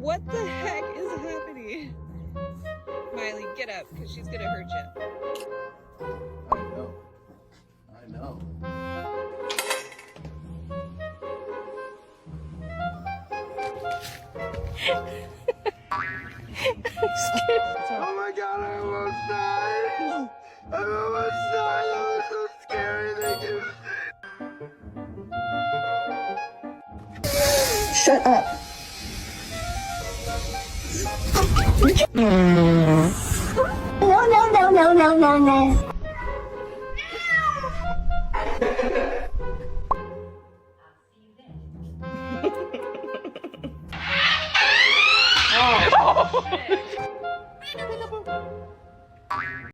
What the heck is happening? Miley, get up, because she's gonna hurt you. I know. Oh my god, I almost died. I almost died. That was so scary. Thank you. Shut up. No.